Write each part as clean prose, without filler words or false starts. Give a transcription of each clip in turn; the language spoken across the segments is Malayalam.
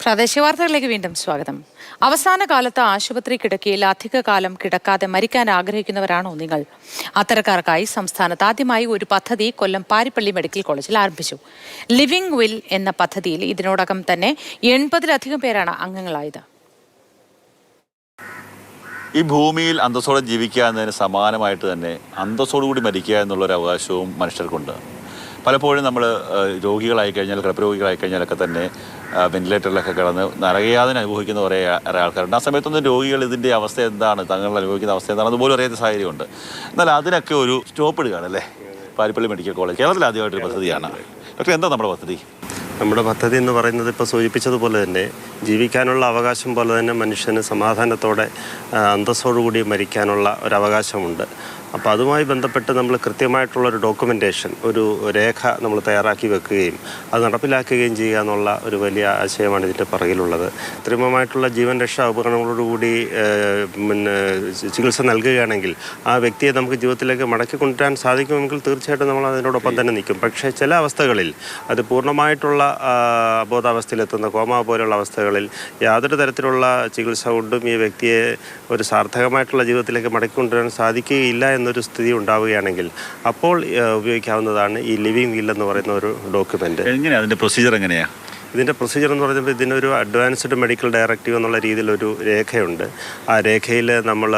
പ്രാദേശിക വാർത്തകളിലേക്ക് വീണ്ടും സ്വാഗതം. അവസാന കാലത്ത് ആശുപത്രി കിടക്കയിൽ അധികകാലം കിടക്കാതെ മരിക്കാൻ ആഗ്രഹിക്കുന്നവരാണോ നിങ്ങൾ? അത്തരക്കാർക്കായി സംസ്ഥാനത്ത് ആദ്യമായി ഒരു പദ്ധതി കൊല്ലം പാരിപ്പള്ളി മെഡിക്കൽ കോളേജിൽ ആരംഭിച്ചു. ലിവിംഗ് വിൽ എന്ന പദ്ധതിയിൽ ഇതിനോടകം തന്നെ 80-ലധികം പേരാണ് അംഗങ്ങളായത്. ഈ ഭൂമിയിൽ അന്തസ്സോടെ ജീവിക്കുക എന്നതിന് സമാനമായിട്ട് തന്നെ അന്തസ്സോടുകൂടി മരിക്കുക എന്നുള്ളൊരു അവകാശവും മനുഷ്യർക്കുണ്ട്. പലപ്പോഴും നമ്മൾ രോഗികളായി കഴിഞ്ഞാൽ, കിടപ്പുരോഗികളായി കഴിഞ്ഞാലൊക്കെ തന്നെ വെന്റിലേറ്ററിലൊക്കെ കിടന്ന് നരകയാതന അനുഭവിക്കുന്ന കുറേ ആൾക്കാരുണ്ട്. ആ സമയത്തൊന്നും രോഗികൾ ഇതിൻ്റെ അവസ്ഥ എന്താണ്, തങ്ങൾ അനുഭവിക്കുന്ന അവസ്ഥ എന്താണ് അതുപോലും അറിയാത്ത സാഹചര്യമുണ്ട്. എന്നാൽ അതിനൊക്കെ ഒരു സ്റ്റോപ്പ് ഇടുകയാണല്ലേ പാരിപ്പള്ളി മെഡിക്കൽ കോളേജ്. കേരളത്തിൽ ആദ്യമായിട്ടൊരു പദ്ധതിയാണ്. ഡോക്ടർ, എന്താ നമ്മുടെ പദ്ധതി? നമ്മുടെ പദ്ധതി എന്ന് പറയുന്നത് ഇപ്പോൾ സൂചിപ്പിച്ചതുപോലെ തന്നെ ജീവിക്കാനുള്ള അവകാശം പോലെ തന്നെ മനുഷ്യന് സമാധാനത്തോടെ അന്തസ്സോടുകൂടി മരിക്കാനുള്ള ഒരു അവകാശമുണ്ട്. അപ്പോൾ അതുമായി ബന്ധപ്പെട്ട് നമ്മൾ കൃത്യമായിട്ടുള്ളൊരു ഡോക്യുമെൻറ്റേഷൻ, ഒരു രേഖ നമ്മൾ തയ്യാറാക്കി വെക്കുകയും അത് നടപ്പിലാക്കുകയും ചെയ്യുക എന്നുള്ള ഒരു വലിയ ആശയമാണ് ഇതിൻ്റെ പുറകിലുള്ളത്. കൃത്രിമമായിട്ടുള്ള ജീവൻ രക്ഷാ ഉപകരണങ്ങളോടുകൂടി ചികിത്സ നൽകുകയാണെങ്കിൽ ആ വ്യക്തിയെ നമുക്ക് ജീവിതത്തിലേക്ക് മടക്കി കൊണ്ടുവരാൻ സാധിക്കുമെങ്കിൽ തീർച്ചയായിട്ടും നമ്മൾ അതിനോടൊപ്പം തന്നെ നിൽക്കും. പക്ഷേ ചില അവസ്ഥകളിൽ അത് പൂർണ്ണമായിട്ടുള്ള അബോധാവസ്ഥയിലെത്തുന്ന കോമ പോലെയുള്ള അവസ്ഥകളിൽ യാതൊരു തരത്തിലുള്ള ചികിത്സ കൊണ്ടും ഈ വ്യക്തിയെ ഒരു സാർത്ഥകമായിട്ടുള്ള ജീവിതത്തിലേക്ക് മടക്കി കൊണ്ടുവരാൻ സാധിക്കുകയില്ല എന്നൊരു സ്ഥിതി ഉണ്ടാവുകയാണെങ്കിൽ അപ്പോൾ ഉപയോഗിക്കാവുന്നതാണ് ഈ ലിവിംഗ് വിൽ എന്ന് പറയുന്ന ഒരു ഡോക്യുമെന്റ്. എങ്ങനെയാണ് അതിന്റെ പ്രൊസീജിയർ? എങ്ങനെയാണ് ഇതിൻ്റെ പ്രൊസീജിയർ എന്ന് പറയുമ്പോൾ ഇതിനൊരു അഡ്വാൻസ്ഡ് മെഡിക്കൽ ഡയറക്റ്റീവ് എന്നുള്ള രീതിയിലൊരു രേഖയുണ്ട്. ആ രേഖയിൽ നമ്മൾ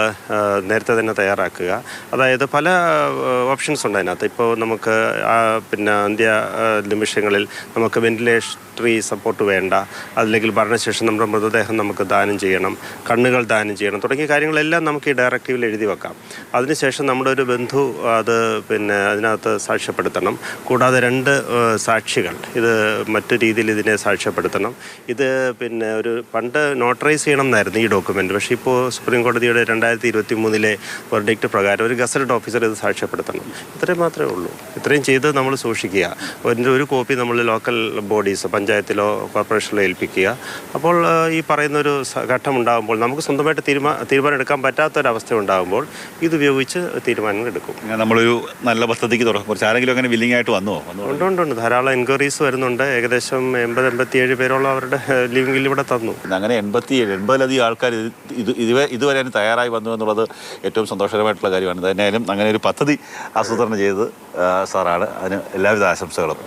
നേരത്തെ തന്നെ തയ്യാറാക്കുക. അതായത് പല ഓപ്ഷൻസ് ഉണ്ട് അതിനകത്ത്. ഇപ്പോൾ നമുക്ക് അന്ത്യ നിമിഷങ്ങളിൽ നമുക്ക് വെന്റിലേറ്ററി സപ്പോർട്ട് വേണ്ട, അല്ലെങ്കിൽ മരണശേഷം നമ്മുടെ മൃതദേഹം നമുക്ക് ദാനം ചെയ്യണം, കണ്ണുകൾ ദാനം ചെയ്യണം തുടങ്ങിയ കാര്യങ്ങളെല്ലാം നമുക്ക് ഈ ഡയറക്റ്റീവിൽ എഴുതി വെക്കാം. അതിനുശേഷം നമ്മുടെ ഒരു ബന്ധു അത് അതിനകത്ത് സാക്ഷ്യപ്പെടുത്തണം. കൂടാതെ 2 സാക്ഷികൾ ഇത് മറ്റു രീതിയിൽ ഇതിനെ സാക്ഷ്യപ്പെടുത്തണം. ഇത് ഒരു പണ്ട് നോട്ടറൈസ് ചെയ്യണം എന്നായിരുന്നു ഈ ഡോക്യുമെൻ്റ്. പക്ഷേ ഇപ്പോൾ സുപ്രീം കോടതിയുടെ 2023 വെർഡിക്റ്റ് പ്രകാരം ഒരു ഗസറ്റഡ് ഓഫീസർ ഇത് സാക്ഷ്യപ്പെടുത്തണം. ഇത്രയും മാത്രമേ ഉള്ളൂ. ഇത്രയും ചെയ്ത് നമ്മൾ സൂക്ഷിക്കുക. ഒരു കോപ്പി നമ്മൾ ലോക്കൽ ബോഡീസ്, പഞ്ചായത്തിലോ കോർപ്പറേഷനിലോ ഏൽപ്പിക്കുക. അപ്പോൾ ഈ പറയുന്നൊരു ഘട്ടം ഉണ്ടാകുമ്പോൾ നമുക്ക് സ്വന്തമായിട്ട് തീരുമാനം എടുക്കാൻ പറ്റാത്തൊരവസ്ഥ ഉണ്ടാകുമ്പോൾ ഇതുപയോഗിച്ച് തീരുമാനങ്ങൾ എടുക്കും. നമ്മളൊരു നല്ല പദ്ധതിക്ക് തുടക്കം കുറിച്ച് ആരെങ്കിലും അങ്ങനെ വില്ലിംഗ് ആയിട്ട് വന്നോ? ഉണ്ട്. ധാരാളം എൻക്വയറീസ് വരുന്നുണ്ട്. ഏകദേശം 87 പേരോളം അവരുടെ ലിവിംഗിൽ ഇവിടെ തന്നു. അങ്ങനെ 80-ലധികം ആൾക്കാർ ഇതുവരെ തയ്യാറായി വന്നു എന്നുള്ളത് ഏറ്റവും സന്തോഷകരമായിട്ടുള്ള കാര്യമാണ്. എന്തായാലും അങ്ങനെ ഒരു പദ്ധതി ആസൂത്രണം ചെയ്തത് സാറാണ്. അതിന് എല്ലാവിധ ആശംസകളും.